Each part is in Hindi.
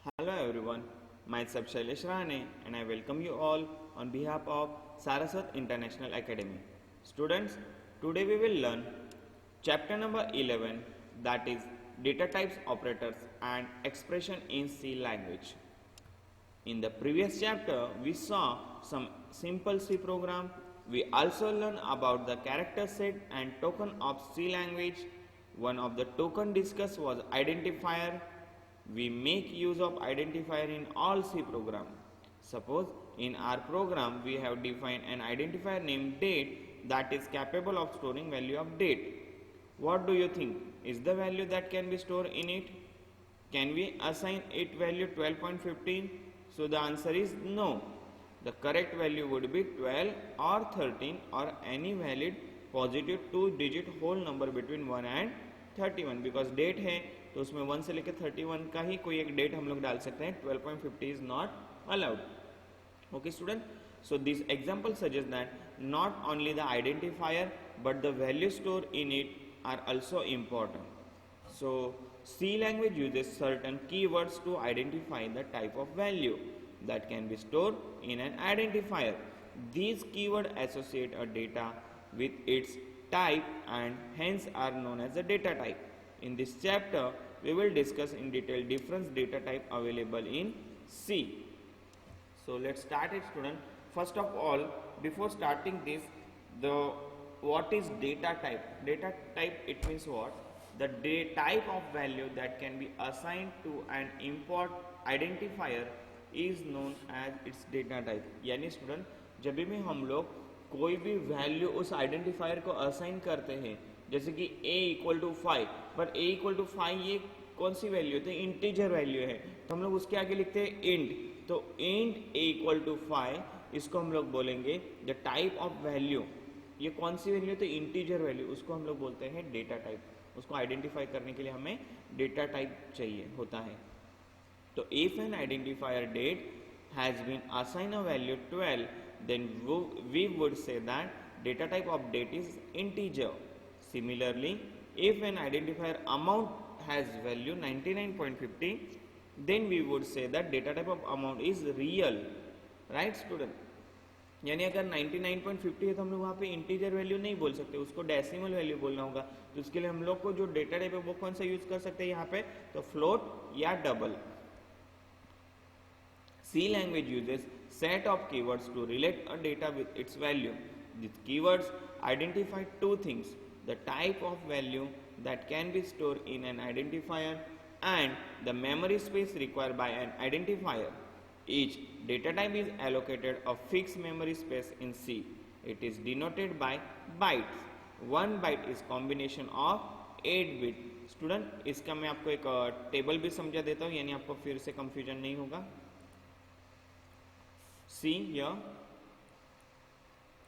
Hello everyone, myself Shailesh Rane and I welcome you all on behalf of Saraswat International Academy. Students, today we will learn chapter number 11, that is data types, operators and expression in C language. In the previous chapter, we saw some simple C program. We also learned about the character set and token of C language. One of the token discussed was identifier. We make use of identifier in all C program. Suppose in our program we have defined an identifier named date that is capable of storing value of date. What do you think? Is the value that can be stored in it? Can we assign it value 12.15? So the answer is no. The correct value would be 12 or 13 or any valid positive 2 digit whole number between 1 and 31 because date है तो उसमें 1 से लेकर 31 का ही कोई एक डेट हम लोग डाल सकते हैं. 12.50 is not allowed. Okay student, so this example suggests that not only the identifier but the value stored in it are also important. So C language uses certain keywords to identify the type of value that can be stored in an identifier. These keywords associate a data with its type and hence are known as a data type. In this chapter, we will discuss in detail different data type available in C. So let's start it student. First of all, before starting this, what is data type? Data type, it means what? The type of value that can be assigned to an import identifier is known as its data type. यानी स्टूडेंट जब भी हम लोग कोई भी वैल्यू उस आइडेंटिफायर को असाइन करते हैं, जैसे कि a इक्वल टू 5, पर a इक्वल टू 5 ये कौन सी वैल्यू है? तो इंटीजर वैल्यू है, तो हम लोग उसके आगे लिखते हैं इंट. तो इंट a इक्वल टू 5, इसको हम लोग बोलेंगे द टाइप ऑफ वैल्यू. ये कौन सी वैल्यू? तो इंटीजर वैल्यू, उसको हम लोग बोलते हैं डेटा टाइप. उसको आइडेंटिफाई करने के लिए हमें डेटा टाइप चाहिए होता है. तो if an identifier date has been assign a value 12, then we would say that data type of date is integer. Similarly, if an identifier amount has value 99.50, then we would say that data type of amount is real. Right student? यानी अगर 99.50 है तो हम लोग वहाँ पे इंटीजर वैल्यू नहीं बोल सकते, उसको डेसिमल वैल्यू बोलना होगा. तो उसके लिए हम लोग को जो डेटा टाइप है वो कौन सा यूज कर सकते हैं यहाँ पे? तो फ्लोट या double. C language uses set of keywords to relate a data with its value. These keywords identify two things: the type of value that can be stored in an identifier and the memory space required by an identifier. Each data type is allocated a fixed memory space in C. It is denoted by bytes. One byte is combination of 8 bit. Student इसका मैं आपको एक टेबल भी समझा देता हूँ, यानी आपको फिर से कंफ्यूजन नहीं होगा. सी here,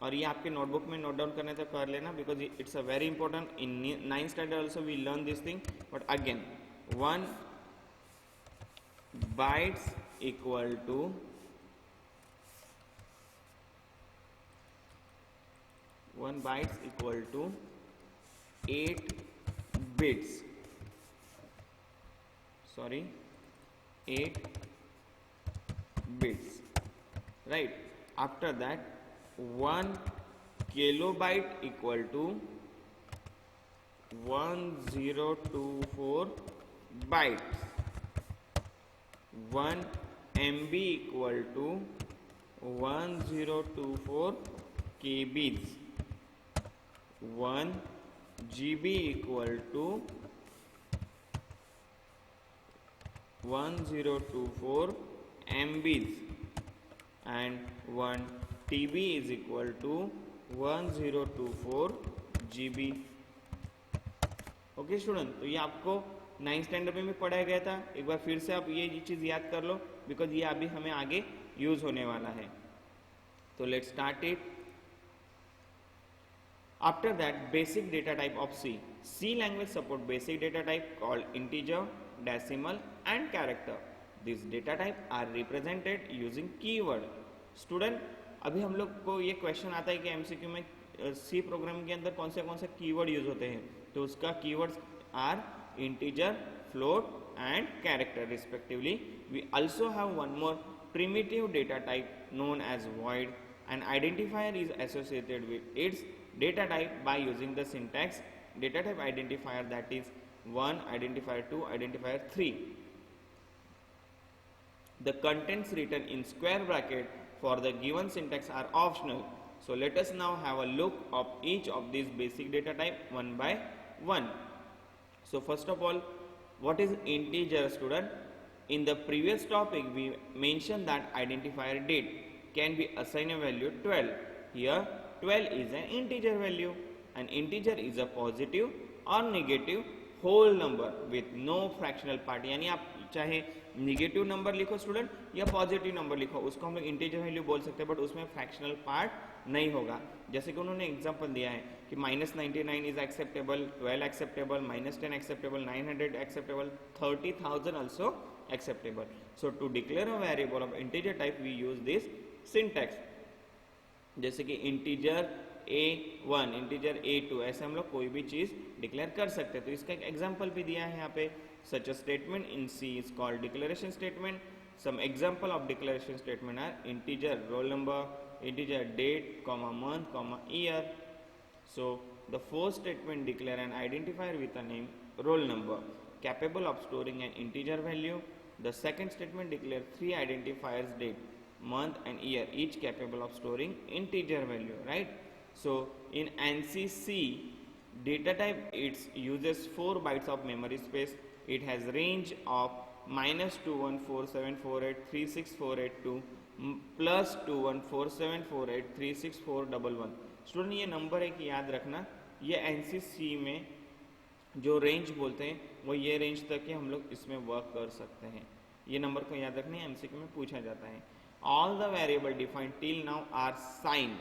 और ये आपके नोटबुक में नोट डाउन करने तक कर लेना because it's a very important. In 9th standard also we learn this thing, but again 1 bytes equal to 1 bytes equal to 8 bits. Sorry, 8 bits. Right. After that, 1 kilobyte equal to 1024 bytes. 1 MB equal to 1024 KBs. 1 GB equal to 1024 MBs. And 1 TB is equal to 1024 GB. Okay student, तो ये आपको 9th स्टैंडर्ड में पढ़ाया गया था. एक बार फिर से आप ये चीज़ याद कर लो बिकॉज ये अभी हमें आगे यूज होने वाला है. तो let's start it. After that, basic data type of C. C language support basic data type called integer, decimal and character. This data type are represented using keyword. Student, अभी हम लोग को ये क्वेश्चन आता है कि एमसीक्यू में सी प्रोग्राम के अंदर कौन से कीवर्ड यूज होते हैं. तो उसका keywords are integer, float and character respectively. We also have one more primitive data type known as void. An identifier is associated with its data type by using the syntax data type identifier, that is 1, identifier 2, identifier 3. The contents written in square bracket for the given syntax are optional. So let us now have a look of each of these basic data type one by one. So first of all, what is integer, student? In the previous topic we mentioned that identifier date can be assigned a value 12. Here 12 is an integer value. An integer is a positive or negative whole number with no fractional part. यानी आप चाहे निगेटिव नंबर लिखो स्टूडेंट या पॉजिटिव नंबर लिखो, उसको हम लोग इंटीजर वैल्यू बोल सकते हैं, बट उसमें फ्रैक्शनल पार्ट नहीं होगा. जैसे कि उन्होंने एग्जांपल दिया है कि -99 is acceptable, 12 acceptable, -10 acceptable, 900 acceptable, 30,000 also acceptable. So to declare a variable of integer type we use this syntax. जैसे कि इंटीजर a1, इंटीजर a2, ऐसे हम लोग कोई भी चीज डिक्लेयर कर सकते हैं. तो इसका एक एग्जांपल भी दिया है यहाँ पे. Such a statement in C is called declaration statement. Some example of declaration statement are integer roll number, integer date, comma month, comma year. So the first statement declare an identifier with a name roll number capable of storing an integer value. The second statement declare 3 identifiers date, month and year, each capable of storing integer value, right? So in ANSI C data type, it uses 4 bytes of memory space. It has range of -2147483648 +214748364111. Student ये नंबर है कि याद रखना, ये एनसीसी में जो रेंज बोलते हैं वो ये रेंज तक ही हम लोग इसमें वर्क कर सकते हैं. ये नंबर को याद रखना है, एमसीक्यू में पूछा जाता है. All the variable defined till now are sign,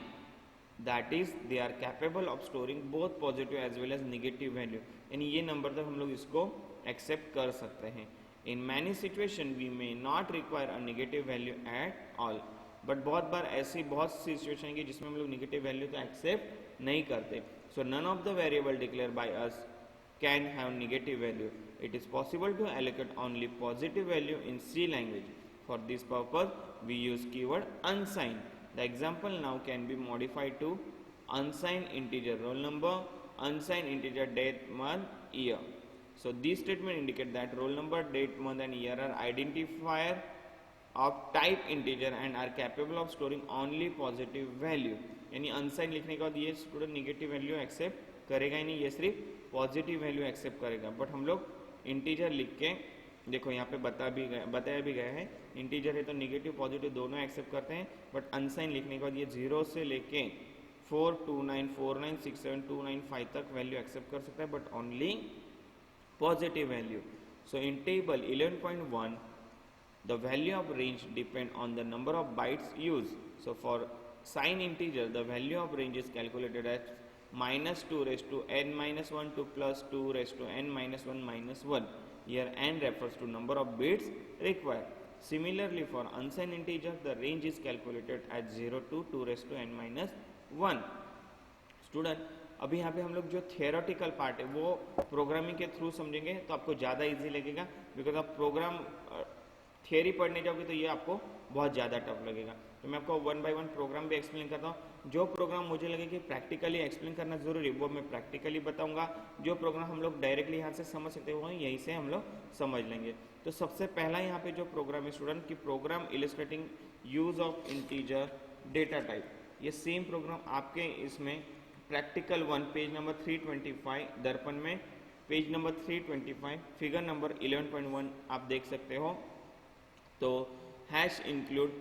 that is they are capable of storing both positive as well as negative value. यानी ये नंबर तक हम लोग इसको एक्सेप्ट कर सकते हैं. In many situation we may not require a negative value at all, but बहुत बार ऐसी बहुत सी सिचुएशन है कि जिसमें हम लोग नेगेटिव वैल्यू तो एक्सेप्ट नहीं करते. So none of the variable declare by us can have negative value. It is possible to allocate only positive value in C language. For this purpose, we use keyword unsigned. The example now can be modified to unsigned integer roll number, unsigned integer date, month, year. So these statements indicate that roll number, date, month and year are identifier of type integer and are capable of storing only positive value. यानी unsigned लिखने के बाद ये स्टूडेंट नेगेटिव वैल्यू एक्सेप्ट करेगा ही नहीं, ये सिर्फ पॉजिटिव वैल्यू एक्सेप्ट करेगा. बट हम लोग इंटीजर लिख के देखो यहाँ पे बताया भी गया है, इंटीजर है तो नेगेटिव पॉजिटिव दोनों एक्सेप्ट करते हैं. बट अनसाइन लिखने के बाद ये 0 से लेके 429496729 तक वैल्यू एक्सेप्ट कर सकता है, but only positive value. So in table 11.1 the value of range depend on the number of bytes use. So for sign integer the value of range is calculated at -2 raised to n-1 to +2 raised to n-1 Here n refers to number of bits required. Similarly, for unsigned integer, the range is calculated at 0 to 2 raised to n-1. Student अभी यहाँ पे हम लोग जो थियोरेटिकल पार्ट है वो प्रोग्रामिंग के थ्रू समझेंगे तो आपको ज़्यादा इजी लगेगा, बिकॉज आप प्रोग्राम थियरी पढ़ने जाओगे तो ये आपको बहुत ज़्यादा टफ लगेगा. तो मैं आपको 1 बाय 1 प्रोग्राम भी एक्सप्लेन करता हूँ. जो प्रोग्राम मुझे लगे कि प्रैक्टिकली एक्सप्लेन करना जरूरी है वो मैं प्रैक्टिकली बताऊंगा. जो प्रोग्राम हम लोग डायरेक्टली यहाँ से समझ सकते हो यहीं से हम लोग समझ लेंगे. तो सबसे पहला यहाँ पे जो प्रोग्राम है स्टूडेंट की program illustrating use of integer data type, ये सेम प्रोग्राम आपके इसमें प्रैक्टिकल 1 पेज नंबर 325 दर्पण में पेज नंबर 325 फिगर नंबर 11.1 आप देख सकते हो. तो hash include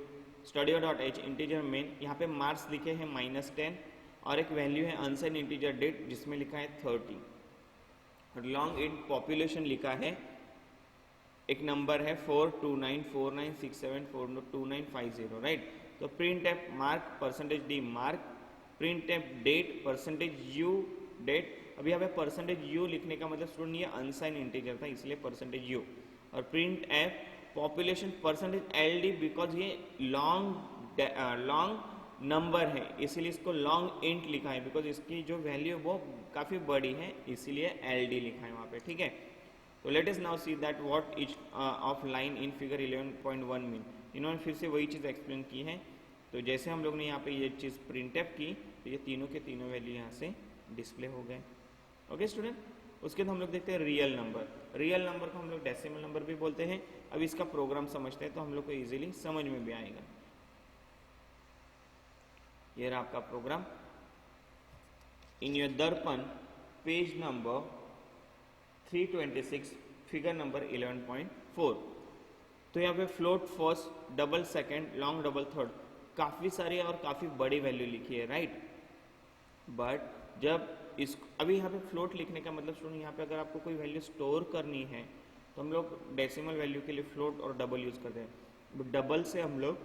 studio.h integer main, यहाँ पे मार्क्स लिखे हैं -10 और एक वैल्यू है अनसाइन इंटीजर डेट जिसमें लिखा है 30. लॉन्ग इंट पॉपुलेशन लिखा है, एक नंबर है 4294967422950, राइट. तो print f mark %d mark, print f date %u date. अभी यहाँ पे %u लिखने का मतलब स्टूडेंट ये अनसाइन इंटीजर था इसलिए %u. और print F population %LD because ये लॉन्ग नंबर है इसीलिए इसको लॉन्ग इंट लिखा है, बिकॉज इसकी जो वैल्यू वो काफ़ी बड़ी है इसीलिए LD लिखा है वहाँ पे, ठीक है. तो let us now see that what each of line in figure 11.1 mean. इन्होंने फिर से वही चीज़ एक्सप्लेन की है। तो जैसे हम लोग ने यहाँ पे ये चीज़ प्रिंटफ की तो ये तीनों के तीनों वैल्यू यहाँ से डिस्प्ले हो गए। ओके स्टूडेंट, उसके बाद हम लोग देखते हैं रियल नंबर। रियल नंबर को हम लोग डेसिमल नंबर भी बोलते हैं। अब इसका प्रोग्राम समझते हैं तो हम लोग को इजीली समझ में भी आएगा। ये रहा आपका programme. In your Darpan page number 326 figure number 11.4। तो यहाँ पे float first, double second, long double third, काफ़ी सारी और काफ़ी बड़ी वैल्यू लिखी है, राइट। बट जब इस अभी यहाँ पे फ्लोट लिखने का मतलब स्टूडेंट, यहाँ पे अगर आपको कोई वैल्यू स्टोर करनी है तो हम लोग डेसिमल वैल्यू के लिए फ्लोट और डबल यूज़ करते हैं। डबल से हम लोग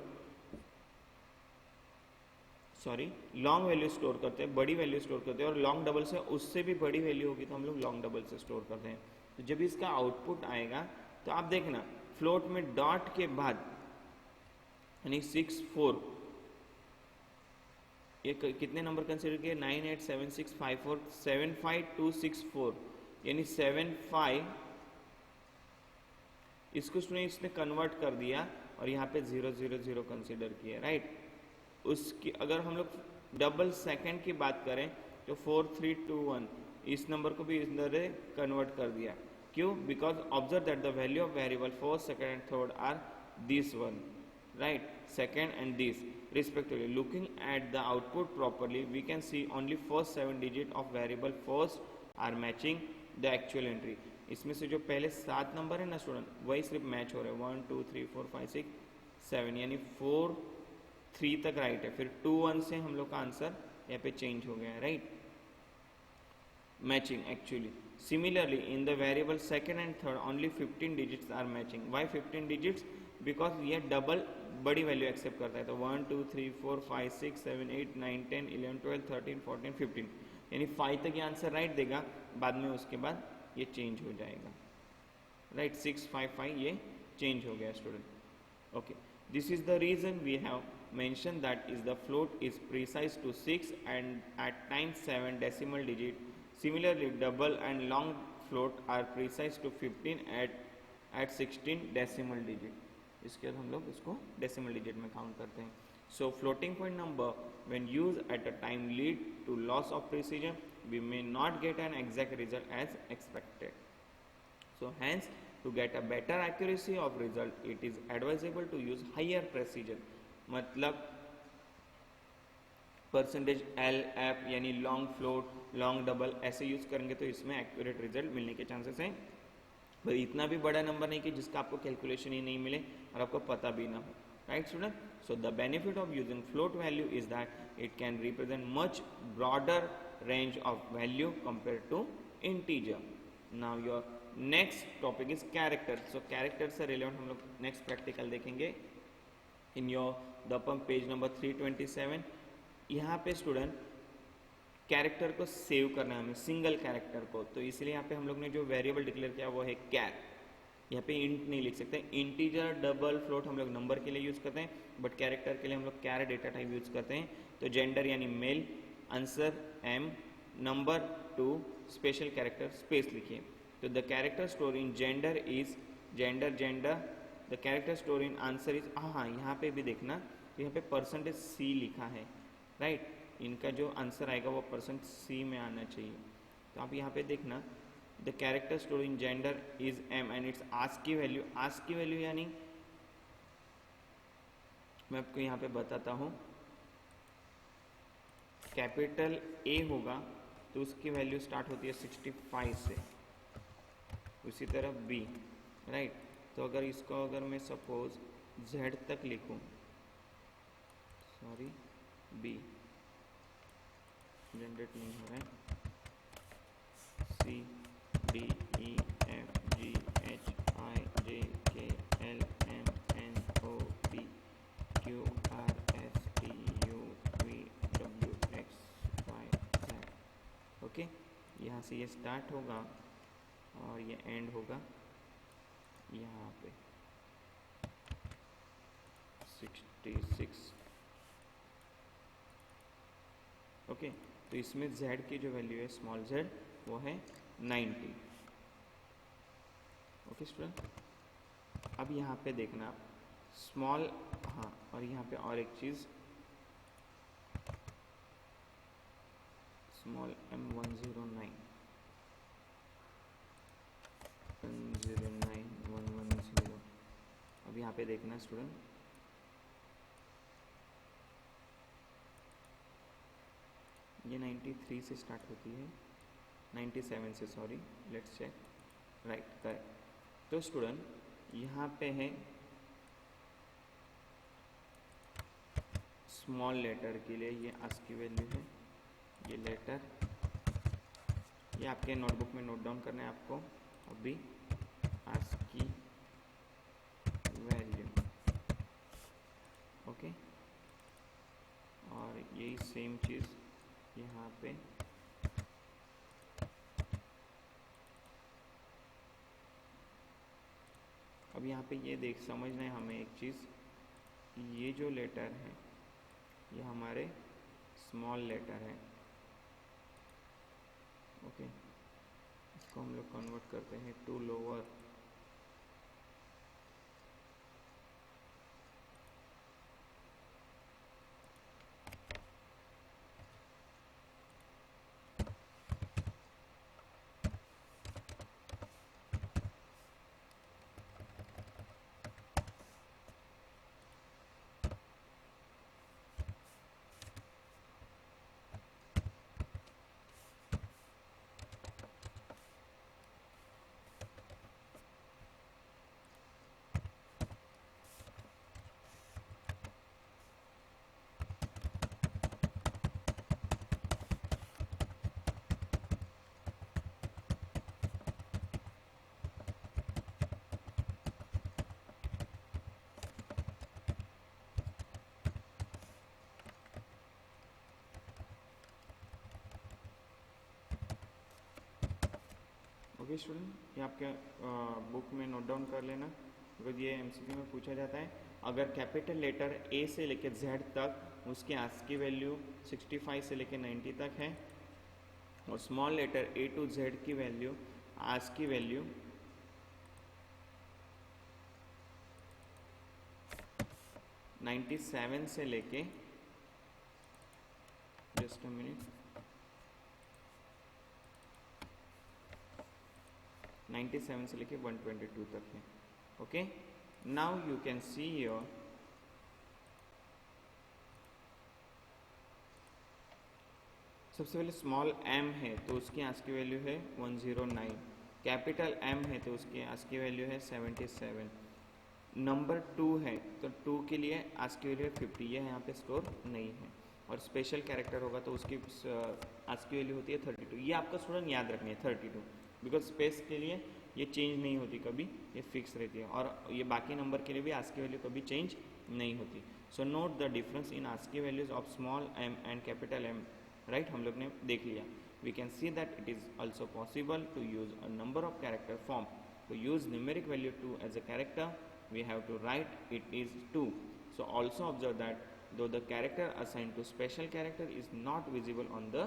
लॉन्ग वैल्यू स्टोर करते हैं, बड़ी वैल्यू स्टोर करते हैं, और लॉन्ग डबल से उससे भी बड़ी वैल्यू होगी तो हम लोग लॉन्ग डबल से स्टोर करते हैं। तो जब इसका आउटपुट आएगा तो आप देखना फ्लोट में डॉट के बाद यानी 64, ये कितने नंबर कंसिडर किए 987654 75264 यानी 75, इसको इसने कन्वर्ट कर दिया और यहाँ पे 000 कंसिडर किया, राइट। उसकी अगर हम लोग डबल सेकेंड की बात करें तो 4321 इस नंबर को भी इधर कन्वर्ट कर दिया। क्यों? Because observe that the value of variable first, second and third are this one, right, second and this respectively. Looking at the output properly, we can see only first 7 digit of variable first are matching the actual entry. इसमें से जो पहले 7 नंबर है ना स्टूडेंट, वही सिर्फ मैच हो रहे हैं, 1 2 3 4 5 6 7, यानी 4 3 तक राइट है। फिर 2 1 से हम लोग का आंसर यहाँ पे चेंज हो गया है, right, matching actually. Similarly, in the variable second and third, only 15 digits are matching. Why 15 digits? Because ये डबल बड़ी वैल्यू एक्सेप्ट करता है। तो 1 2 3 4 5 6 7 8 9 10 11 12 13 14 15 यानी 5 तक ये आंसर राइट देगा, बाद में उसके बाद ये चेंज हो जाएगा, राइट। 6 5 5 ये चेंज हो गया student. Okay, this is the reason we have mentioned that is the float is precise to 6 and at times 7 decimal digit. Similarly, double and long float are precise to 15 at 16 decimal digit. इसके बाद हम लोग इसको डेसिमल डिजिट में काउंट करते हैं। So floating point number when used at a time lead to loss of precision, we may not get an exact result as expected. So hence to get a better accuracy of result it is advisable to use higher precision, मतलब परसेंटेज एल एफ यानी long float, long double use यूज करेंगे तो इसमें एक्यूरेट रिजल्ट मिलने के चांसेस हैं। पर इतना भी बड़ा नंबर नहीं कि जिसका आपको कैलकुलेशन ही नहीं मिले और आपको पता भी ना हो, right student. So the benefit of using float value is that it can represent much broader range of value compare to integer. Now your next topic is character. So character से रिलेवेंट हम लोग नेक्स्ट प्रैक्टिकल देखेंगे in your Darpan page number 327। यहाँ पे स्टूडेंट कैरेक्टर को सेव करना है हमें, सिंगल कैरेक्टर को, तो इसलिए यहाँ पे हम लोग ने जो वेरिएबल डिक्लेयर किया वो है कैर। यहाँ पे इंट नहीं लिख सकते, इंटीजर डबल फ्लोट हम लोग नंबर के लिए यूज़ करते हैं, बट कैरेक्टर के लिए हम लोग कैर डेटा टाइप यूज़ करते हैं। तो जेंडर यानी male, answer M, number 2, special character space लिखिए। तो the character store in gender is gender, the character store in answer is, हाँ यहाँ पे भी देखना, तो यहाँ पे परसेंटेज सी लिखा है, राइट। इनका जो आंसर आएगा वो परसेंट सी में आना चाहिए। तो आप यहाँ पे देखना the character store in gender is M and its ASCII value, ASCII value यानी मैं आपको यहाँ पे बताता हूँ, कैपिटल ए होगा तो उसकी वैल्यू स्टार्ट होती है 65 से, उसी तरह बी, राइट। तो अगर इसको अगर मैं सपोज जेड तक लिखूँ, सॉरी बी जनरेट नहीं हो रहा है, C D E F G H I J K L M N O P Q R S T U V W X Y Z. Okay, यहाँ से ये स्टार्ट होगा और ये एंड होगा यहाँ पे 66। ओके, तो इसमें z की जो वैल्यू है स्मॉल z वो है 90। ओके स्टूडेंट, अब यहाँ पे देखना स्मॉल, हाँ और यहाँ पे और एक चीज़ स्मॉल M109 109 अब यहाँ पे देखना स्टूडेंट, ये 93 से स्टार्ट होती है, 97 से, sorry, let's check, right correct. तो स्टूडेंट यहाँ पे है स्मॉल लेटर के लिए ये ASCII वैल्यू है, ये लेटर, ये आपके नोटबुक में नोट डाउन करना है आपको अभी, ASCII वैल्यू, ओके। और यही सेम चीज़ यहाँ पे अब यहाँ पे ये देख समझना है हमें एक चीज़, ये जो लेटर है ये हमारे स्मॉल लेटर है, ओके। इसको हम लोग कन्वर्ट करते हैं टू लोअर, ओके स्टूडेंट, ये आपके बुक में नोट डाउन कर लेना, बिकॉज ये MCQ में पूछा जाता है। अगर कैपिटल लेटर A से लेकर Z तक उसकी ASCII वैल्यू 65 से लेकर 90 तक है, और small letter A to Z की वैल्यू ASCII वैल्यू 97 से लेके, जस्ट अ मिनट, 97 से लेके 122 तक है, okay. Now you can see your सबसे पहले स्मॉल m है तो उसकी ASCII वैल्यू है 109, कैपिटल M है तो उसकी ASCII वैल्यू है 77, नंबर 2 है तो 2 के लिए ASCII वैल्यू है 50, ये यहाँ पे स्टोर नहीं है, और स्पेशल कैरेक्टर होगा तो उसकी ASCII वैल्यू होती है 32। ये आपका स्टूडेंट याद रखनी है 32, बिकॉज स्पेस के लिए ये चेंज नहीं होती कभी, ये फिक्स रहती है, और ये बाकी नंबर के लिए भी ASCII वैल्यू कभी चेंज नहीं होती। So note the difference in ASCII values of small m and capital M, right, हम लोग ने देख लिया। We can see that it is also possible to use a number of character form, to use numeric value 2 as a character we have to write it is 2. So also observe that though the character assigned to special character is not visible on the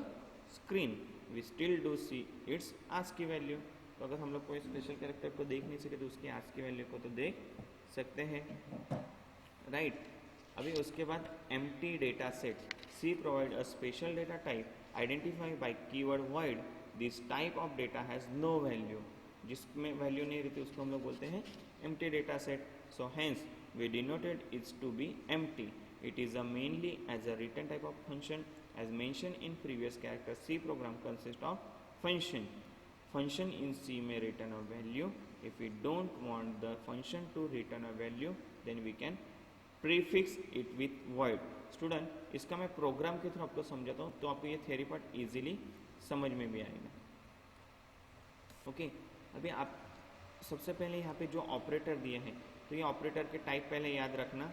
screen, we still do see its ASCII value. तो अगर हम लोग कोई स्पेशल कैरेक्टर को देख नहीं सके तो उसकी ASCII वैल्यू को तो देख सकते हैं, राइट। अभी उसके बाद empty data set, C provide a special data type identified by keyword void. This type of data has no value. जिसमें वैल्यू नहीं रहती उसको हम लोग बोलते हैं empty data set. So hence we denoted it to be empty. It is a mainly as a written type of function. As mentioned in previous character, C program consists of function. Function in C may return a value. If we don't want the function to return a value, then we can prefix it with void. Student इसका मैं प्रोग्राम के थ्रू आपको समझाता हूँ तो आपको ये थ्योरी पार्ट इजीली समझ में भी आएगा, ओके। अभी आप सबसे पहले यहाँ पे जो ऑपरेटर दिए हैं तो ये ऑपरेटर के टाइप पहले याद रखना,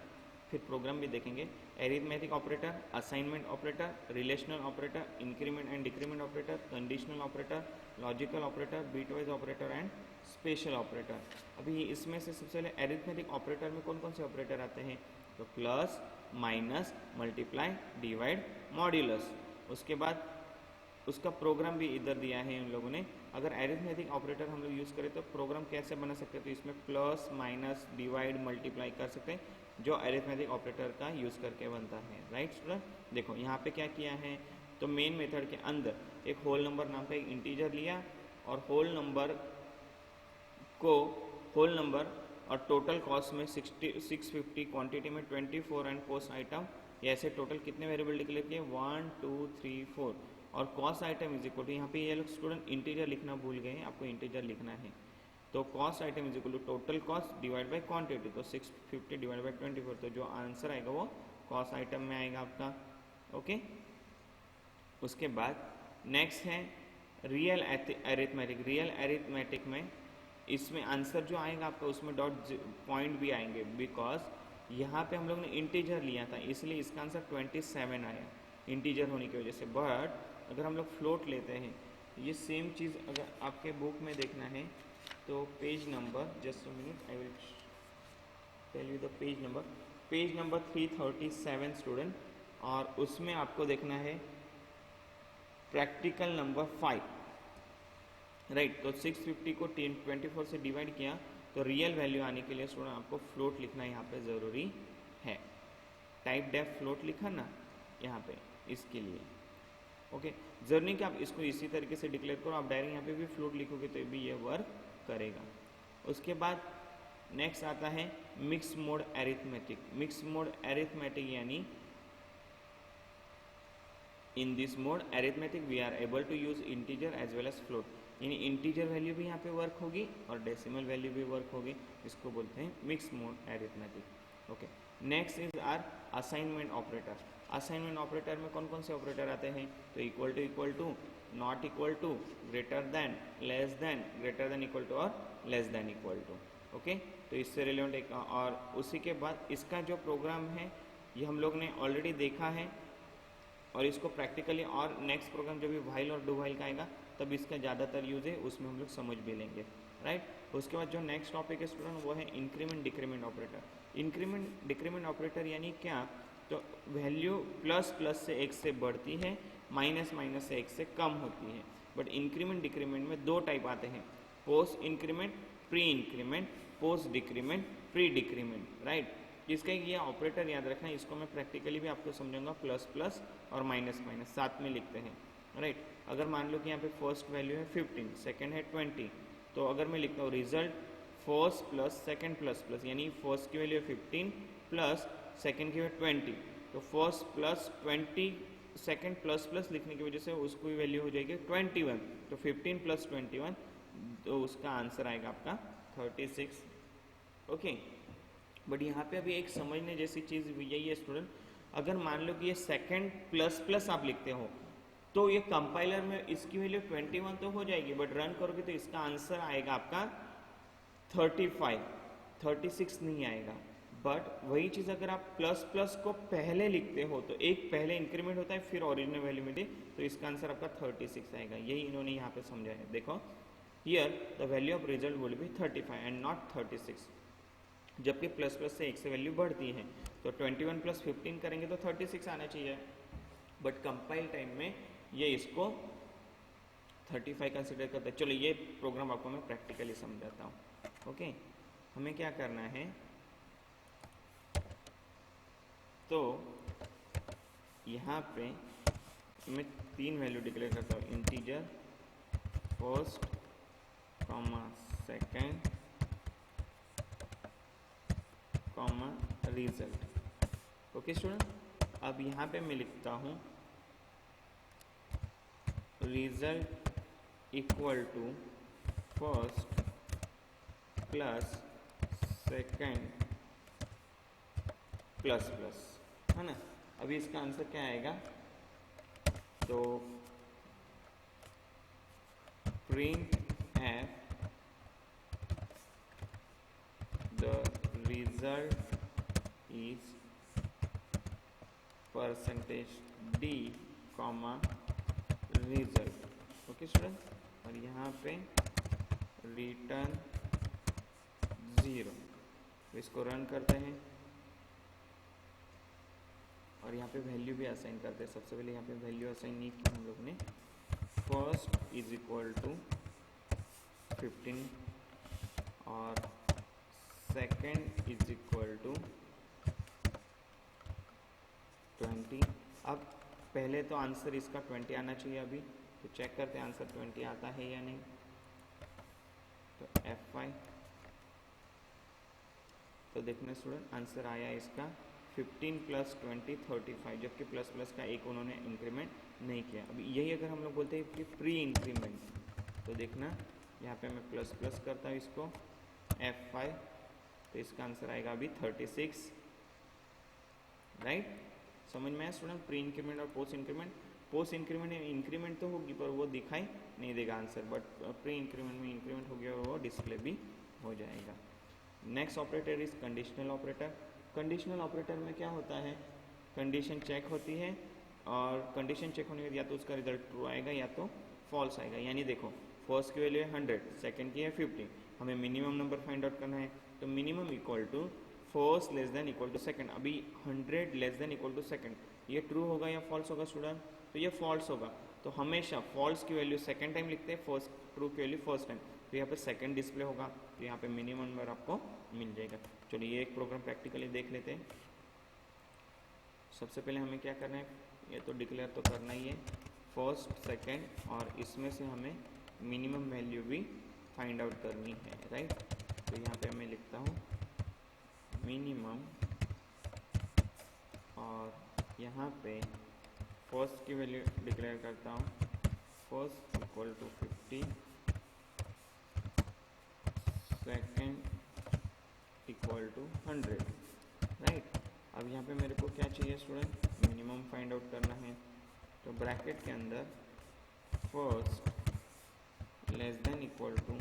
फिर प्रोग्राम भी देखेंगे। Arithmetic operator, assignment operator, relational operator, increment and decrement operator, conditional operator, logical operator, bitwise operator and special operator. अभी इसमें से सबसे पहले एरिथमेटिक ऑपरेटर में कौन कौन से ऑपरेटर आते हैं, तो plus, minus, multiply, divide, modulus. उसके बाद उसका प्रोग्राम भी इधर दिया है इन लोगों ने। अगर अरिथमेटिक ऑपरेटर हम लोग यूज़ करें तो प्रोग्राम कैसे बना सकते हैं, तो इसमें प्लस माइनस डिवाइड मल्टीप्लाई कर सकते हैं, जो अरिथमेटिक ऑपरेटर का यूज़ करके बनता है। राइट स्टूडेंट, देखो यहाँ पे क्या किया है, तो मेन मेथड के अंदर एक होल नंबर नाम का एक इंटीजर लिया और होल नंबर और टोटल कॉस्ट में 650, क्वांटिटी में 24 एंड पोस्ट आइटम, ये ऐसे टोटल कितने वेरिएबल डिक्लेयर किए 1 2 3 4 और cost item is equal to, यहाँ पे ये लोग स्टूडेंट इंटीजर लिखना भूल गए हैं, आपको इंटीजर लिखना है। तो cost item is equal to total cost divide by quantity, तो 650 डिवाइड बाई 24, तो जो आंसर आएगा वो कॉस्ट आइटम में आएगा आपका। ओके, उसके बाद नेक्स्ट है रियल अरिथमेटिक। रियल अरिथमेटिक में इसमें आंसर जो आएगा आपका उसमें डॉट पॉइंट भी आएंगे, बिकॉज यहाँ पे हम लोग ने इंटीजर लिया था इसलिए इसका आंसर 27 आया इंटीजर होने की वजह से। बट अगर हम लोग फ्लोट लेते हैं, ये सेम चीज़ अगर आपके बुक में देखना है तो page number, just a minute I will tell you the page number 337 student, और उसमें आपको देखना है प्रैक्टिकल नंबर 5। राइट, तो 650 को 24 से डिवाइड किया तो रियल वैल्यू आने के लिए स्टूडेंट आपको फ्लोट लिखना यहाँ पे ज़रूरी है। टाइप डेफ फ्लोट लिखा ना यहाँ पे इसके लिए। ओके, जर्नी कि आप इसको इसी तरीके से डिक्लेयर करो, आप डायरेक्ट यहाँ पे भी फ्लोट लिखोगे तो भी ये वर्क करेगा। उसके बाद नेक्स्ट आता है mix mode arithmetic. Mix mode arithmetic यानी in this mode arithmetic we are able to use integer as well as float, यानी इंटीजर वैल्यू भी यहाँ पे वर्क होगी और डेसिमल वैल्यू भी वर्क होगी, इसको बोलते हैं mix mode arithmetic. Okay, next is our assignment operator. Assignment operator में कौन कौन से ऑपरेटर आते हैं, तो equal to, not equal to, greater than, less than, greater than equal to और less than equal to. Okay, तो इससे रिलेवेंट एक, और उसी के बाद इसका जो प्रोग्राम है ये हम लोग ने ऑलरेडी देखा है और इसको प्रैक्टिकली, और नेक्स्ट प्रोग्राम जब भी व्हाइल और डू व्हाइल का आएगा तब इसका ज़्यादातर यूज है, उसमें हम लोग समझ भी लेंगे। राइट, उसके बाद जो नेक्स्ट टॉपिक है स्टूडेंट वो है increment decrement operator. Increment decrement operator यानी क्या, तो वैल्यू प्लस प्लस से एक से बढ़ती है, माइनस माइनस से एक से कम होती है। बट इंक्रीमेंट डिक्रीमेंट में दो टाइप आते हैं, post increment, pre increment, post decrement, pre decrement. Right, इसका ये ऑपरेटर याद रखना, इसको मैं प्रैक्टिकली भी आपको समझाऊंगा, प्लस प्लस और माइनस माइनस साथ में लिखते हैं। राइट, अगर मान लो कि यहाँ पे फर्स्ट वैल्यू है 15, सेकंड है 20, तो अगर मैं लिखता हूँ result first plus second plus plus, यानी फर्स्ट की वैल्यू है 15 प्लस सेकंड की वैल्यू 20, तो first plus 20 second plus plus लिखने की वजह से उसकी वैल्यू हो जाएगी 21, तो 15 प्लस 21, तो उसका आंसर आएगा आपका 36। ओके, बट यहाँ पे अभी एक समझने जैसी चीज़ यही है स्टूडेंट, अगर मान लो कि ये सेकंड प्लस प्लस आप लिखते हो तो ये कंपाइलर में इसकी वैल्यू 21 तो हो जाएगी, बट रन करोगे तो इसका आंसर आएगा आपका 35, 36 नहीं आएगा। बट वही चीज़ अगर आप प्लस प्लस को पहले लिखते हो तो एक पहले इंक्रीमेंट होता है फिर ओरिजिनल वैल्यू में दे, तो इसका आंसर आपका 36 आएगा। यही इन्होंने यहाँ पे समझाया है। देखो here the value of result will be 35 and not 36, जबकि प्लस प्लस से एक से वैल्यू बढ़ती है, तो 21 प्लस 15 करेंगे तो 36 आना चाहिए, बट कंपाइल टाइम में ये इसको 35 कंसिडर करता है। चलो ये प्रोग्राम आपको मैं प्रैक्टिकली समझाता हूँ। ओके, हमें क्या करना है, तो यहाँ पे मैं 3 वैल्यू डिक्लेयर करता हूँ, integer first comma second comma result. Okay student, अब यहाँ पे मैं लिखता हूँ result equal to first plus second plus plus, है ना। अभी इसका आंसर क्या आएगा, तो print F the result is percentage d comma result. Okay student, और यहाँ पे रिटर्न 0, इसको रन करते हैं और यहाँ पे वैल्यू भी असाइन करते हैं। सबसे पहले यहाँ पे वैल्यू असाइन नहीं की हम लोग ने, फर्स्ट इज इक्वल टू 15 और सेकेंड इज इक्वल टू 20। अब पहले तो आंसर इसका 20 आना चाहिए अभी, तो चेक करते हैं आंसर 20 आता है या नहीं। तो F5, तो देखना स्टूडेंट आंसर आया इसका 15 प्लस 20 35, जबकि प्लस प्लस का एक उन्होंने इंक्रीमेंट नहीं किया। अभी यही अगर हम लोग बोलते हैं कि प्री इंक्रीमेंट, तो देखना यहाँ पे मैं प्लस प्लस करता हूँ इसको F5, तो इसका आंसर आएगा अभी 36, राइट। समझ में आया स्टूडेंट प्री इंक्रीमेंट और पोस्ट इंक्रीमेंट। पोस्ट इंक्रीमेंट में इंक्रीमेंट तो होगी पर वो दिखाई नहीं देगा आंसर, बट प्री इंक्रीमेंट में इंक्रीमेंट होगी और वो डिस्प्ले भी हो जाएगा। Next operator is conditional operator. Conditional operator में क्या होता है, कंडीशन चेक होती है और कंडीशन चेक होने के बाद या तो उसका रिजल्ट ट्रू आएगा या तो फॉल्स आएगा। यानी देखो फर्स्ट की वैल्यू है 100, सेकंड की है 50, हमें मिनिमम नंबर फाइंड आउट करना है, तो minimum equal to first less than equal to second. अभी 100 less than equal to second, ये ट्रू होगा या फॉल्स होगा स्टूडेंट? तो ये फॉल्स होगा। तो हमेशा फॉल्स की वैल्यू सेकंड टाइम लिखते हैं, फर्स्ट ट्रू की वैल्यू फर्स्ट टाइम, तो यहाँ पे सेकंड डिस्प्ले होगा, तो यहाँ पे मिनिमम नंबर आपको मिल जाएगा। चलिए ये एक प्रोग्राम प्रैक्टिकली देख लेते हैं। सबसे पहले हमें क्या करना है, ये तो डिक्लेयर तो करना ही है फर्स्ट सेकंड, और इसमें से हमें मिनिमम वैल्यू भी फाइंड आउट करनी है, राइट। तो यहाँ पे मैं लिखता हूँ मिनिमम, और यहाँ पे फर्स्ट की वैल्यू डिक्लेयर करता हूँ first equal to 50, second equal to 100, right. अब यहाँ पे मेरे को क्या चाहिए स्टूडेंट, मिनिमम फाइंड आउट करना है, तो ब्रैकेट के अंदर first less than equal to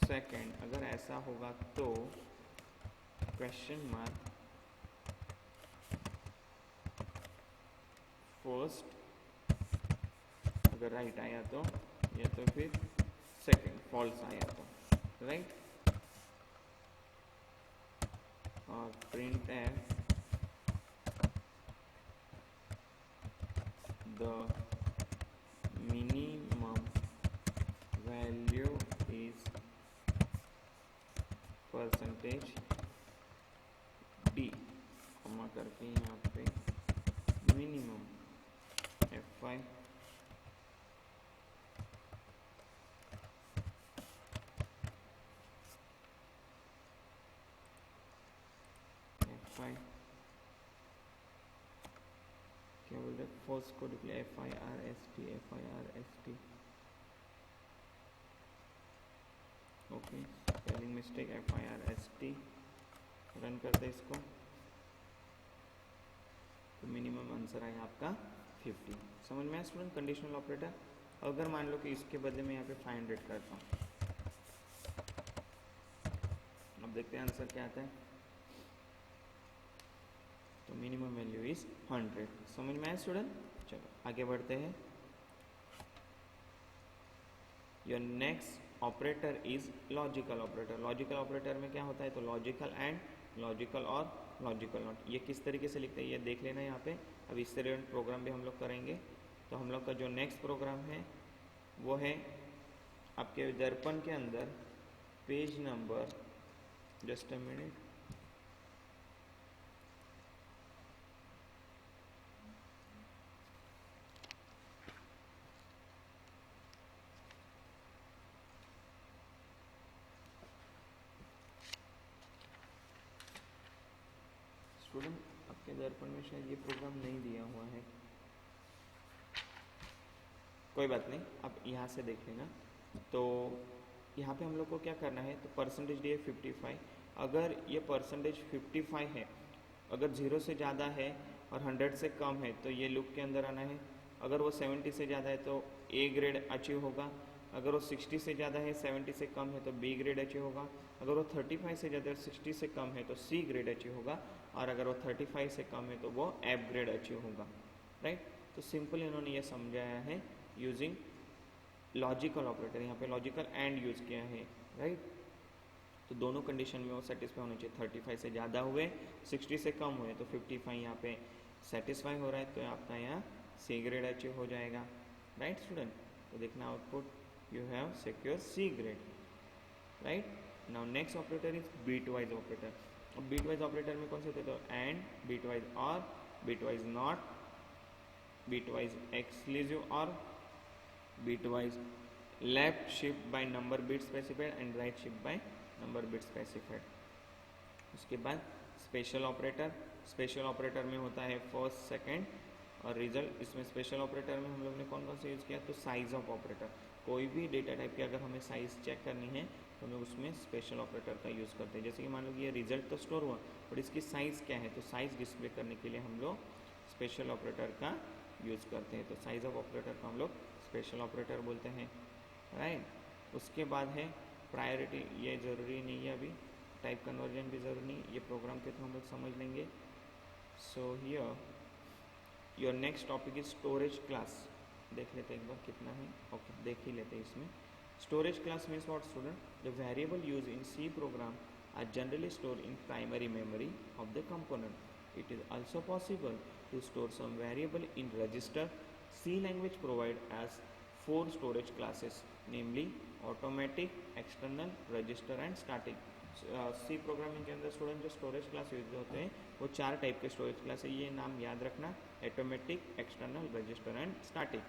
second, अगर ऐसा होगा तो क्वेश्चन मार्क फर्स्ट, अगर राइट आया तो, या तो फिर सेकेंड फॉल्स आया तो, राइट। और print F the minimum value is percentage d, comma करके यहाँ पे मिनिमम F5 क्या बोल रहे, फर्स्ट को declare FIRST, okay, spelling mistake FIRST, run करते इसको, तो मिनिमम आंसर आएगा आपका 50। समझ में आया स्टूडेंट कंडीशनल ऑपरेटर। अगर मान लो कि इसके बदले में यहाँ पे 500 करता हूँ, अब देखते हैं आंसर क्या आता है, तो मिनिमम वैल्यू इज 100। समझ में आया स्टूडेंट। चलो आगे बढ़ते हैं। Your next operator is logical operator. Logical operator में क्या होता है, तो लॉजिकल एंड, लॉजिकल और लॉजिकल नॉट, ये किस तरीके से लिखते हैं ये देख लेना यहाँ पे। अब इससे रिलेटेड प्रोग्राम भी हम लोग करेंगे। तो हम लोग का जो नेक्स्ट प्रोग्राम है वो है आपके दर्पण के अंदर page number, just a minute, student आपके दर्पण में शायद ये प्रोग्राम नहीं दिया हुआ है, कोई बात नहीं, आप यहाँ से देख लेना। तो यहाँ पे हम लोग को क्या करना है, तो परसेंटेज डी है 55, अगर ये परसेंटेज 55 है, अगर 0 से ज़्यादा है और 100 से कम है तो ये लूप के अंदर आना है, अगर वो 70 से ज़्यादा है तो ए ग्रेड अचीव होगा, अगर वो 60 से ज़्यादा है 70 से कम है तो बी ग्रेड अचीव होगा, अगर वो 35 से ज़्यादा 60 से कम है तो सी ग्रेड अचीव होगा, और अगर वो 35 से कम है तो वो एफ ग्रेड अचीव होगा, राइट। तो सिंपल इन्होंने ये समझाया है यूजिंग लॉजिकल ऑपरेटर, यहाँ पे लॉजिकल एंड यूज़ किया है, राइट। तो दोनों कंडीशन में वो सेटिस्फाई होने चाहिए, 35 से ज़्यादा हुए, 60 से कम हुए तो 55 यहाँ पे सेटिस्फाई हो रहा है, तो आपका यहाँ सी ग्रेड अचीव हो जाएगा, राइट स्टूडेंट। तो देखना output you have secure C grade, right. Now next operator is bitwise operator. अब बीट वाइज ऑपरेटर में कौन से होते हैं, तो and, bitwise or, bitwise not, bitwise exclusive or, bitwise left shift by number bit specified and right shift by number bit specified. उसके बाद स्पेशल ऑपरेटर, स्पेशल ऑपरेटर में होता है फर्स्ट, सेकंड और रिजल्ट। इसमें स्पेशल ऑपरेटर में हम लोग ने कौन कौन से यूज़ किया, तो साइज ऑफ ऑपरेटर, कोई भी डेटा टाइप की अगर हमें साइज चेक करनी है तो हम लोग उसमें स्पेशल ऑपरेटर का यूज़ करते हैं। जैसे कि मान लो कि ये रिजल्ट तो स्टोर हुआ बट इसकी साइज़ क्या है, तो साइज़ डिस्प्ले करने के लिए हम लोग स्पेशल ऑपरेटर का यूज़ करते हैं। तो साइज ऑफ ऑपरेटर को हम लोग स्पेशल ऑपरेटर बोलते हैं, राइट। उसके बाद है प्रायोरिटी, ये ज़रूरी नहीं है अभी, टाइप कन्वर्जन भी ज़रूरी नहीं, ये प्रोग्राम के थ्रू हम लोग समझ लेंगे। So here your next topic is storage class. देख लेते हैं एक बार कितना है, ओके देख ही लेते हैं इसमें। Storage class means what student, the variable use in C program are generally store in primary memory of the component. It is also possible to store some variable in register. C language provides 4 storage classes, namely automatic, external, register and static. C programming के अंदर स्टूडेंट जो स्टोरेज क्लास यूज होते हैं वो 4 टाइप के स्टोरेज क्लास है, ये नाम याद रखना, automatic, external, register and static.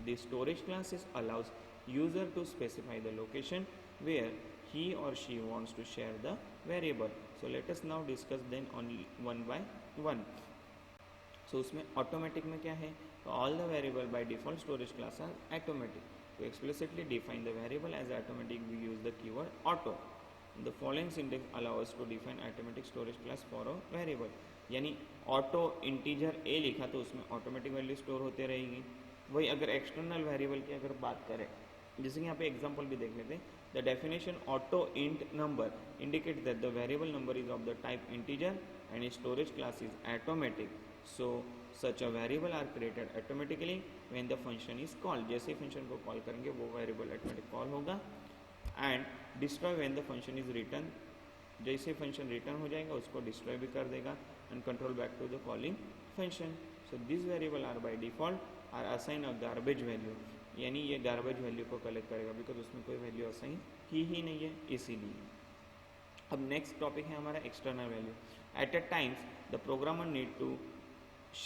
The storage classes allows user to specify the location where he or she wants to share the variable. So let us now discuss then only one by one. So उसमें ऑटोमेटिक में क्या है, तो all the variable by default storage class are automatic. To explicitly define the variable as automatic, we use the keyword auto. The following syntax allow us to define automatic storage class for a variable. यानी ऑटो इंटीजर ए लिखा तो उसमें ऑटोमेटिक वैल्यू स्टोर होते रहेगी। वही अगर एक्सटर्नल वेरिएबल की अगर बात करें, जैसे कि यहाँ पे एग्जांपल भी देख लेते हैं, the definition auto int number indicate that the variable number is of the type integer and storage class is automatic. So such a variable are created automatically when the function is called. जैसे फंक्शन को कॉल करेंगे वो वेरिएबल ऑटोमेटिक कॉल होगा। And destroy when the function is return, जैसे फंक्शन रिटर्न हो जाएगा उसको डिस्ट्रॉय भी कर देगा and control back to the calling function. So this variable are by default are assign a garbage value, यानी ये गार्बेज वैल्यू को कलेक्ट करेगा बिकॉज उसमें कोई वैल्यू असाइन की ही नहीं है इसीलिए। अब नेक्स्ट टॉपिक है हमारा external value. At a times the programmer need to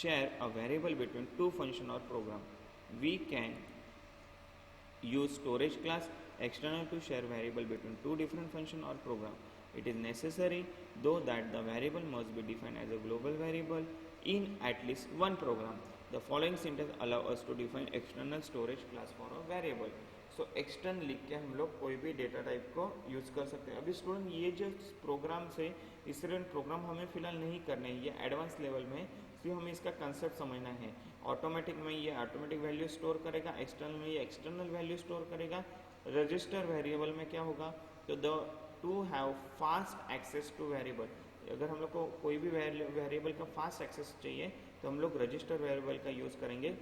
share a variable between 2 function और program. We can use storage class external to share variable between 2 different function or program. It is necessary though that the variable must be defined as a global variable in at least one program. The following syntax allow us to define external storage class for a variable. So external लिख के हम लोग कोई भी डेटा टाइप को यूज कर सकते हैं। अभी स्टूडेंट ये जो प्रोग्राम से इसलिए प्रोग्राम हमें फिलहाल नहीं करने, ये एडवांस लेवल में इसलिए हमें इसका कंसेप्ट समझना है। ऑटोमेटिक में ये ऑटोमेटिक वैल्यू स्टोर करेगा, एक्सटर्नल में ये एक्सटर्नल वैल्यू स्टोर करेगा, रजिस्टर वेरिएबल में क्या होगा, तो the to have fast access to variable. अगर हम लोग को कोई भी वेरिएबल का फास्ट एक्सेस चाहिए तो हम लोग रजिस्टर वेरिएबल का यूज करेंगे।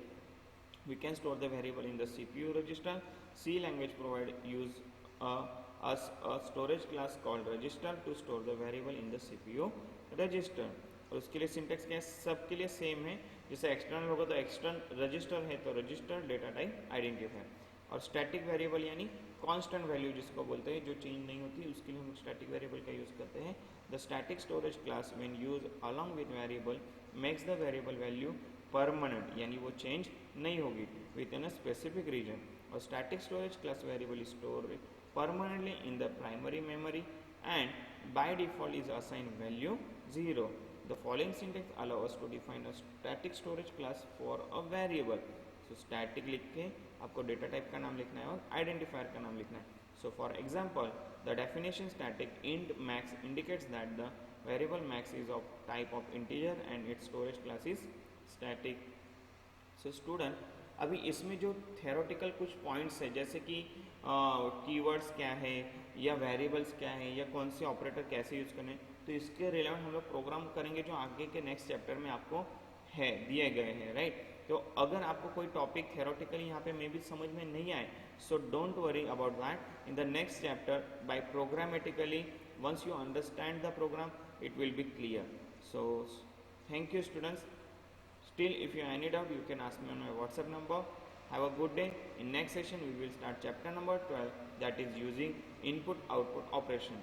We can store the variable in the CPU register. C language provide use a storage class called register to store the variable in the CPU register. और उसके लिए सिंटेक्स क्या है, सबके लिए सेम है। जैसे एक्सटर्नल होगा तो एक्सटर्नल, रजिस्टर है तो रजिस्टर डेटा टाइप आइडेंटिफायर, और स्टैटिक वेरिएबल यानी कांस्टेंट वैल्यू जिसको बोलते हैं जो चेंज नहीं होती, उसके लिए हम स्टैटिक वेरिएबल का यूज करते हैं। The static storage class when used along with variable makes the variable value permanent, यानी वो चेंज नहीं होगी within a specific region. और static storage class variable is store permanently in the primary memory and by default is assign value 0. The following syntax allow us to define a static storage class for a variable. So static लिख के आपको डेटा टाइप का नाम लिखना है और आइडेंटिफायर का नाम लिखना है। So for example, the definition static int max indicates that the variable max is of type of integer and its storage class is static. So student, अभी इसमें जो थेरोटिकल कुछ पॉइंट्स है जैसे कि कीवर्ड्स क्या है या वेरिएबल्स क्या है या कौन से ऑपरेटर कैसे यूज करने, तो इसके रिलेवेंट हम लोग प्रोग्राम करेंगे जो आगे के नेक्स्ट चैप्टर में आपको है दिए गए हैं, राइट। तो अगर आपको कोई टॉपिक थेरोटिकली यहाँ पे मे भी समझ में नहीं आए, so don't worry about that. In the next chapter by programmatically once you understand the program it will be clear. So thank you students. Still, if you have any doubt, you can ask me on my WhatsApp number. Have a good day. In next session we will start chapter number 12, that is using input output operation.